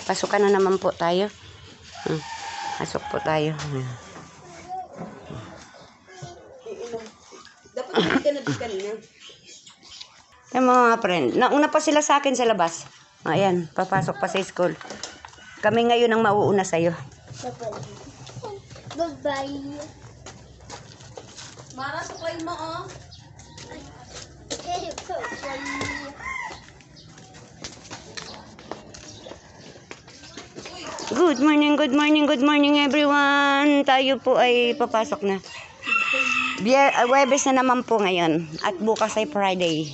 Pasukan na naman po tayo. Pasok po tayo. Dapat hindi ka na di kanina. Yung mga friend, nauna pa sila sa akin sa labas. Ayan, papasok pa sa school. Kami ngayon ang mauuna sa'yo. Bye-bye. Mara, suklayin mo, oh. Good morning everyone. Tayo po ay papasok na. Webes na naman po ngayon. At bukas ay Friday.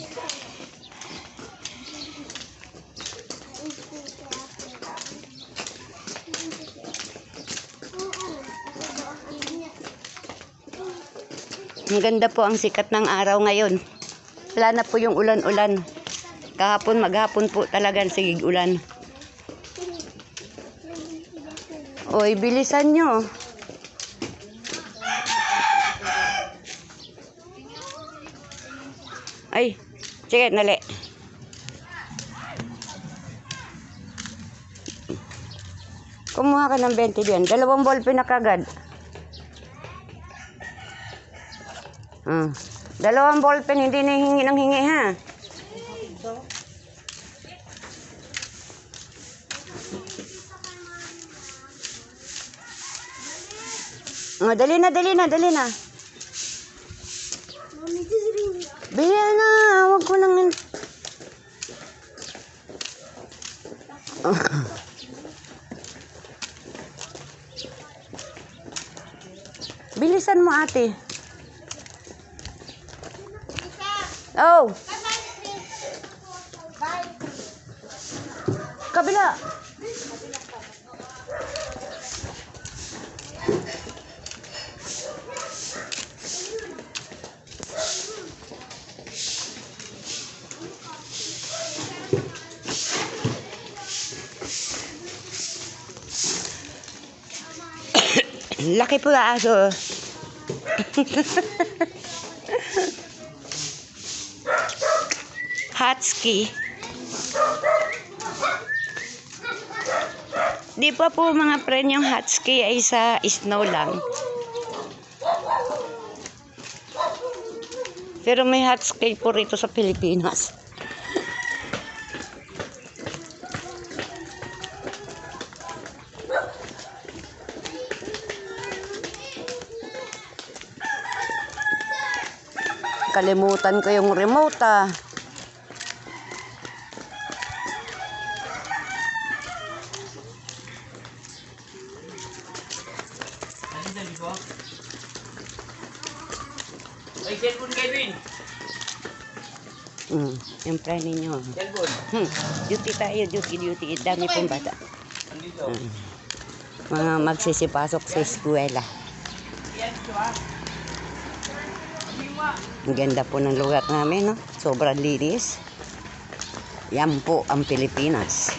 Ang ganda po ang sikat ng araw ngayon. Wala na po yung ulan-ulan. Kahapon, maghapon po talagang sigig ulan. Oy, bilisan nyo. Ay, sige, nali. Kumuha ka ng 20 diyan. 2 ballpen na kagad. 2 ballpen, hindi na hingi ng hingi, ha? Oh, dali na. Bihil na, huwag ko nang... Bilisan mo, ate. Oh. Kabila. Laki po na aso. Husky. Di pa po mga friend yung husky ay sa snow lang. Pero may husky po rito sa Pilipinas. Kalimutan ko yung remote, ah. Ay, cellphone Kevin. Yung friend ninyo. Duty tayo, duty. Dami pong bata. Mga magsisipasok sa eskwela. Ang ganda po ng lugar namin, no? Sobrang linis. Yan po ang Pilipinas.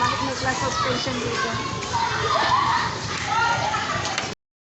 Bakit may class of tension dito?